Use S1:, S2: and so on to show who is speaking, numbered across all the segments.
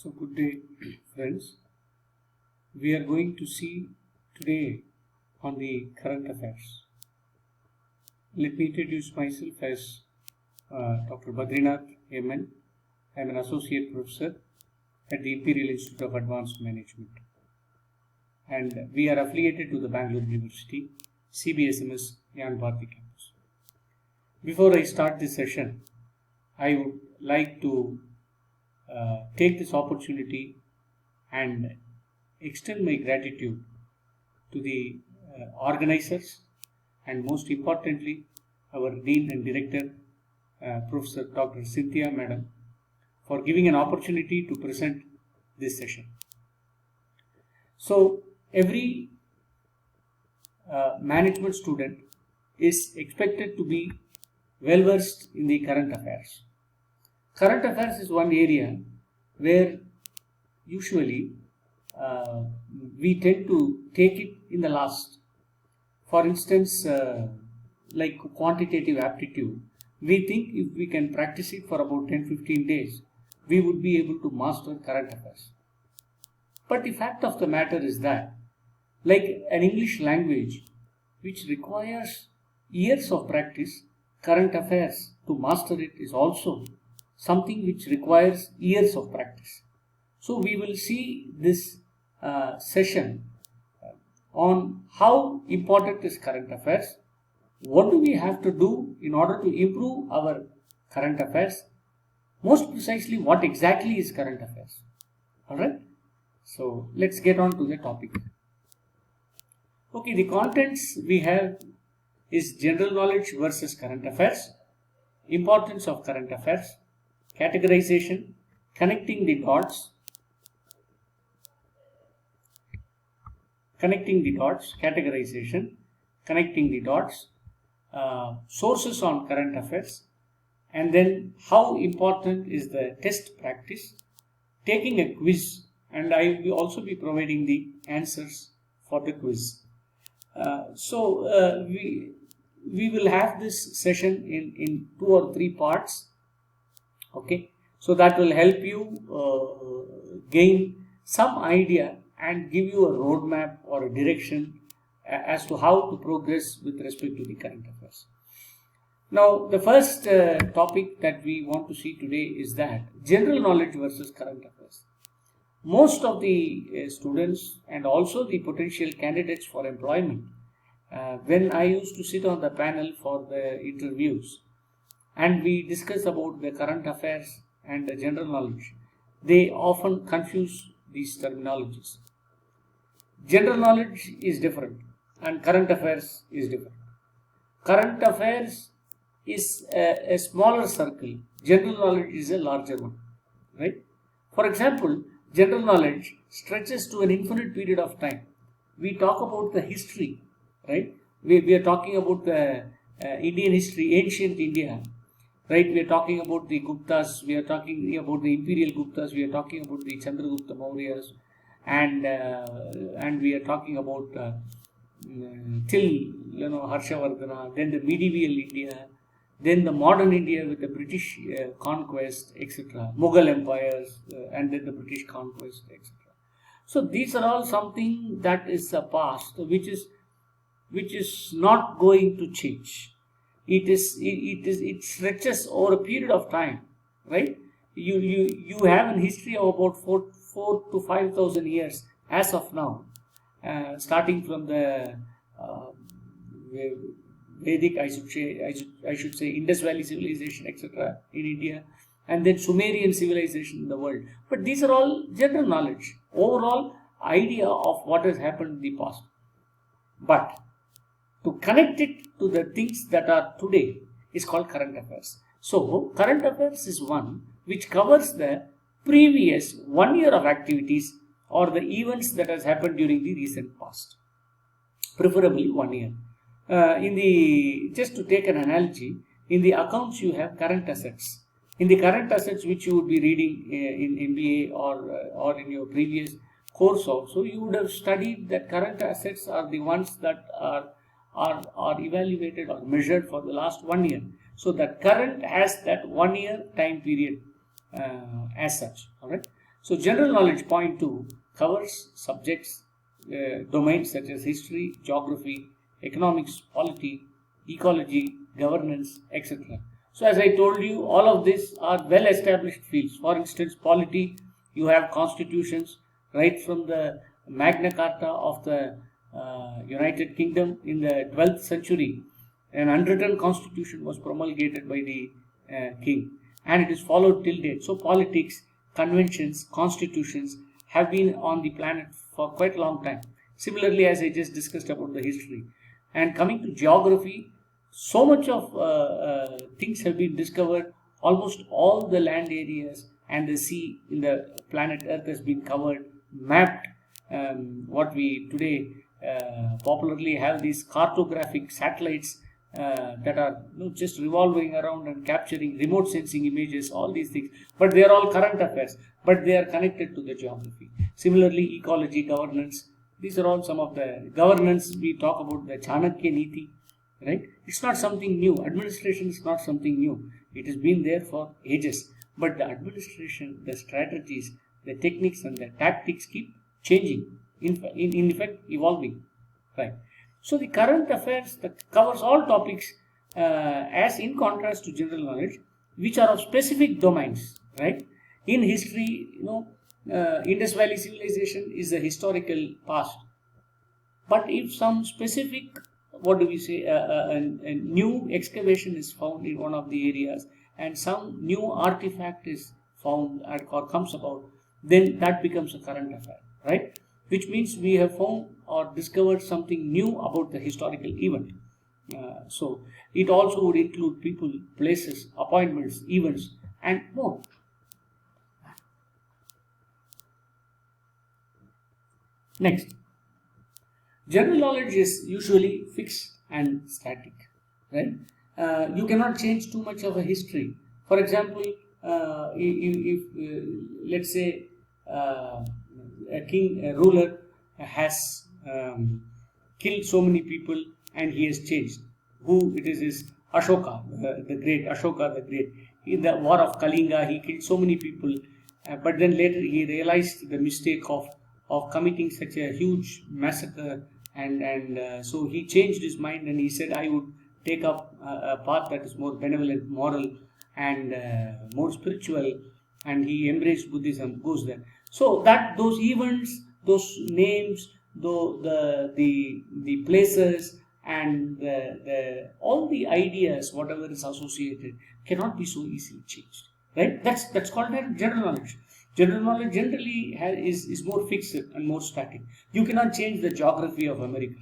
S1: So good day friends. We are going to see today on the current affairs. Let me introduce myself as Dr. Badrinath MN. I am an associate professor at the Imperial Institute of Advanced Management and we are affiliated to the Bangalore University CBSMS Gyan Bharati campus. Before I start this session, I would like to take this opportunity and extend my gratitude to the organizers and most importantly our Dean and Director Professor Dr. Cynthia Madam for giving an opportunity to present this session. So every management student is expected to be well versed in the current affairs. Current affairs is one area where usually we tend to take it in the last. For instance, like quantitative aptitude, we think if we can practice it for about 10-15 days, we would be able to master current affairs. But the fact of the matter is that, like an English language which requires years of practice, current affairs to master it is also something which requires years of practice. So we will see this session on how important is current affairs, what do we have to do in order to improve our current affairs, most precisely what exactly is current affairs. Alright, so let's get on to the topic. Okay, the contents we have is general knowledge versus current affairs, importance of current affairs, categorization, connecting the dots, categorization, connecting the dots, sources on current affairs, and then how important is the test practice, taking a quiz, and I will also be providing the answers for the quiz. We will have this session in 2 or 3 parts. Okay, so that will help you gain some idea and give you a roadmap or a direction as to how to progress with respect to the current affairs. Now, the first topic that we want to see today is that general knowledge versus current affairs. Most of the students and also the potential candidates for employment, when I used to sit on the panel for the interviews and we discuss about the current affairs and the general knowledge, they often confuse these terminologies. General knowledge is different and current affairs is different. Current affairs is a smaller circle, general knowledge is a larger one, right? For example, general knowledge stretches to an infinite period of time. We talk about the history, right? We are talking about the Indian history, ancient India, right? We are talking about the Guptas, we are talking about the Imperial Guptas, we are talking about the Chandragupta Mauryas, and we are talking about till Harshavardhana, then the medieval India, then the modern India with the British conquest, etc., Mughal empires, and then the British conquest, etc. So these are all something that is a past which is not going to change. It stretches over a period of time, right? You have a history of about 4 to 5,000 years as of now, starting from the Vedic, I should say Indus Valley civilization, etc. in India, and then Sumerian civilization in the world. But these are all general knowledge, overall idea of what has happened in the past. But to connect it to the things that are today is called current affairs. So current affairs is one which covers the previous 1 year of activities or the events that has happened during the recent past, preferably 1 year. Just to take an analogy, in the accounts you have current assets. In the current assets which you would be reading in MBA or in your previous course also, you would have studied that current assets are the ones that are evaluated or measured for the last 1 year. So that current has that 1 year time period as such. All right. So general knowledge point 2 covers subjects, domains such as history, geography, economics, polity, ecology, governance, etc. So as I told you, all of these are well established fields. For instance, polity, you have constitutions right from the Magna Carta of the United Kingdom in the 12th century. An unwritten constitution was promulgated by the king, and it is followed till date. So politics, conventions, constitutions have been on the planet for quite a long time. Similarly, as I just discussed about the history. And coming to geography, so much of things have been discovered. Almost all the land areas and the sea in the planet Earth has been covered, mapped. What we today popularly have these cartographic satellites that are just revolving around and capturing remote sensing images, all these things. But they are all current affairs, but they are connected to the geography. Similarly, ecology, governance, these are all some of the governance. We talk about the Chanakya Niti, right? It's not something new. Administration is not something new. It has been there for ages. But the administration, the strategies, the techniques and the tactics keep changing, in effect evolving, right? So the current affairs that covers all topics as in contrast to general knowledge, which are of specific domains, right? In history, Indus Valley civilization is a historical past. But if some specific, a new excavation is found in one of the areas and some new artifact is found or comes about, then that becomes a current affair, right? Which means we have found or discovered something new about the historical event. So it also would include people, places, appointments, events, and more. Next, general knowledge is usually fixed and static, right? You cannot change too much of a history. For example, if let's say a ruler has killed so many people and he has changed. Who it is Ashoka, the great. Ashoka the Great. In the war of Kalinga, he killed so many people, but then later he realized the mistake of committing such a huge massacre, and so he changed his mind and he said, I would take up a path that is more benevolent, moral, and more spiritual, and he embraced Buddhism, goes there. So that those events, those names, the places, and all the ideas, whatever is associated, cannot be so easily changed, right? That's called general knowledge. General knowledge generally is more fixed and more static. You cannot change the geography of America,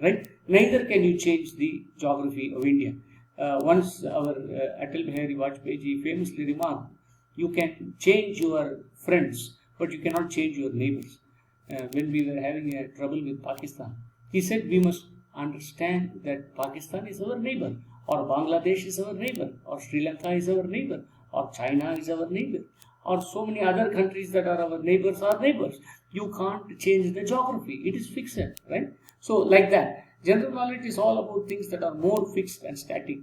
S1: right? Neither can you change the geography of India. Once our Atal Bihari Vajpayee famously remarked, you can change your friends, but you cannot change your neighbors. When we were having a trouble with Pakistan, he said we must understand that Pakistan is our neighbor, or Bangladesh is our neighbor, or Sri Lanka is our neighbor, or China is our neighbor, or so many other countries that are our neighbors are neighbors. You can't change the geography. It is fixed, right? So like that, general knowledge is all about things that are more fixed and static.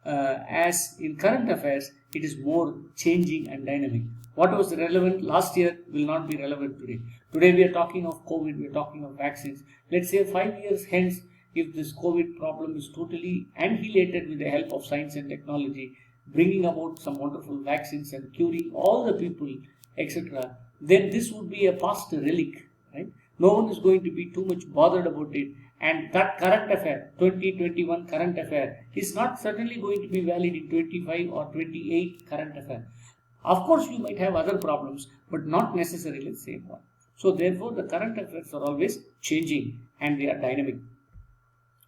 S1: As in current affairs, it is more changing and dynamic. What was relevant last year will not be relevant today. Today we are talking of COVID, we are talking of vaccines. Let's say 5 years hence, if this COVID problem is totally annihilated with the help of science and technology, bringing about some wonderful vaccines and curing all the people, etc., then this would be a past relic, right? No one is going to be too much bothered about it. And that current affair, 2021 current affair, is not certainly going to be valid in 25 or 28 current affair. Of course, you might have other problems, but not necessarily the same one. So therefore, the current affairs are always changing and they are dynamic.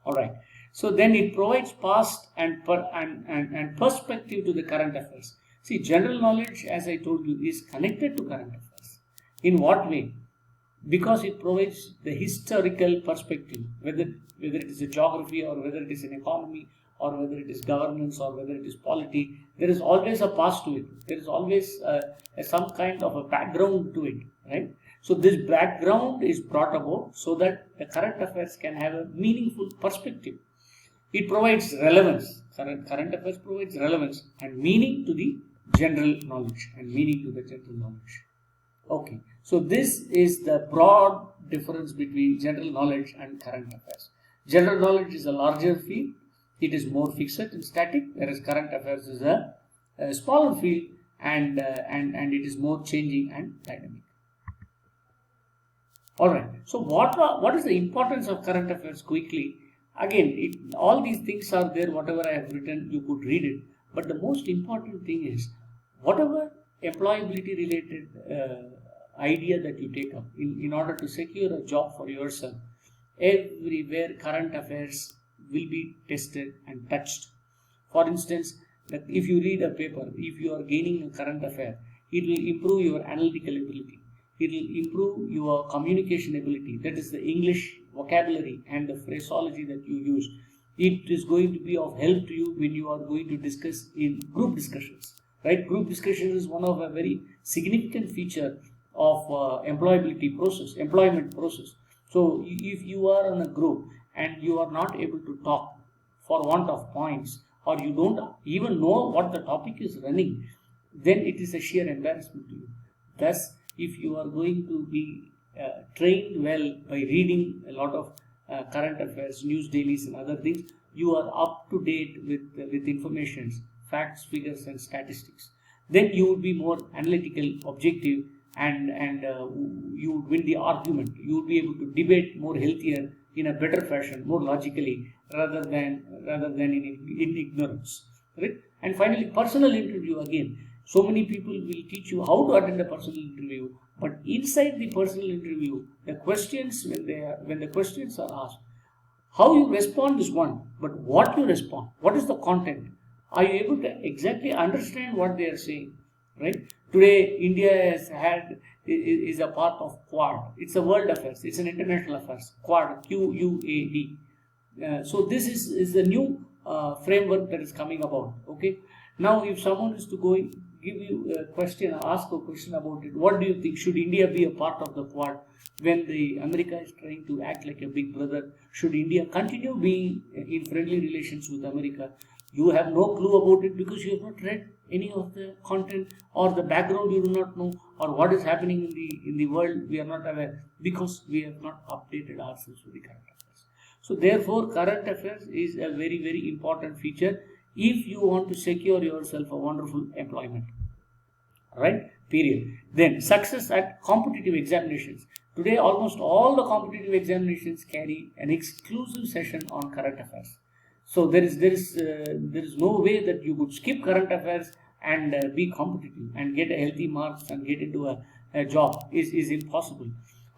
S1: All right. So then it provides past and perspective to the current affairs. See, general knowledge, as I told you, is connected to current affairs. In what way? Because it provides the historical perspective, whether it is a geography or whether it is an economy or whether it is governance or whether it is polity, there is always a past to it. There is always some kind of a background to it, right? So this background is brought about so that the current affairs can have a meaningful perspective. It provides relevance. Current affairs provides relevance and meaning to the general knowledge and meaning to the general knowledge. Okay, so this is the broad difference between general knowledge and current affairs. General knowledge is a larger field. It is more fixed and static, whereas current affairs is a smaller field, and it is more changing and dynamic. All right. So what is the importance of current affairs quickly? Again, all these things are there. Whatever I have written, you could read it. But the most important thing is whatever employability related idea that you take up in order to secure a job for yourself. Everywhere current affairs will be tested and touched. For instance, that if you read a paper, if you are gaining a current affair, it will improve your analytical ability. It will improve your communication ability. That is the English vocabulary and the phraseology that you use. It is going to be of help to you when you are going to discuss in group discussions. Right? Group discussion is one of a very significant feature of employment process. So if you are in a group and you are not able to talk for want of points, or you don't even know what the topic is running, then it is a sheer embarrassment to you. Thus, if you are going to be trained well by reading a lot of current affairs, news dailies and other things, you are up to date with information, facts, figures and statistics. Then you would be more analytical, objective, and you would win the argument. You would be able to debate more healthier, in a better fashion, more logically, rather than in ignorance. Right? And finally, personal interview again. So many people will teach you how to attend a personal interview, but inside the personal interview, the questions when the questions are asked, how you respond is one, but what you respond, what is the content? Are you able to exactly understand what they are saying? Right? Today, India is a part of Quad. It's a world affairs. It's an international affairs. Quad, QUAD. So this is the new framework that is coming about. Okay. Now, if someone is to go give you a question, ask a question about it, what do you think? Should India be a part of the Quad when the America is trying to act like a big brother? Should India continue being in friendly relations with America? You have no clue about it because you have not read any of the content, or the background you do not know, or what is happening in the world we are not aware, because we have not updated ourselves with the current affairs. So therefore, current affairs is a very, very important feature if you want to secure yourself a wonderful employment. Right? Period. Then success at competitive examinations. Today, almost all the competitive examinations carry an exclusive session on current affairs. So there is no way that you could skip current affairs and be competitive and get a healthy marks and get into a job is impossible.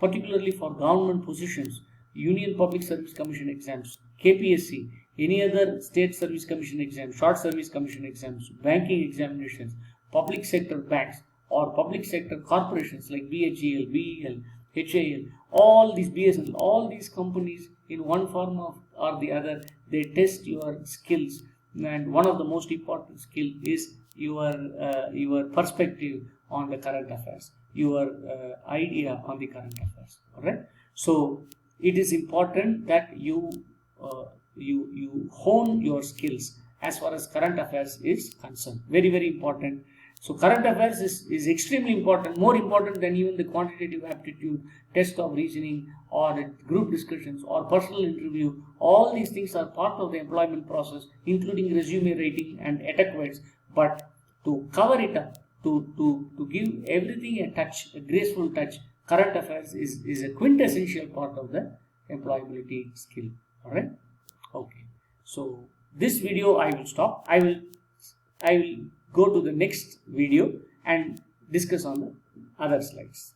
S1: Particularly for government positions, Union Public Service Commission exams, KPSC, any other state service commission exams, short service commission exams, banking examinations, public sector banks or public sector corporations like BHEL, BEL, HAL, all these BSNL, all these companies in one form or the other, they test your skills, and one of the most important skill is your perspective on the current affairs, your idea on the current affairs. All right. So it is important that you hone your skills as far as current affairs is concerned. Very, very important. So current affairs is extremely important, more important than even the quantitative aptitude, test of reasoning or group discussions or personal interview. All these things are part of the employment process, including resume writing and etiquettes. But to cover it up, to give everything a touch, a graceful touch, current affairs is a quintessential part of the employability skill. All right. Okay. So this video I will stop. I will go to the next video and discuss on the other slides.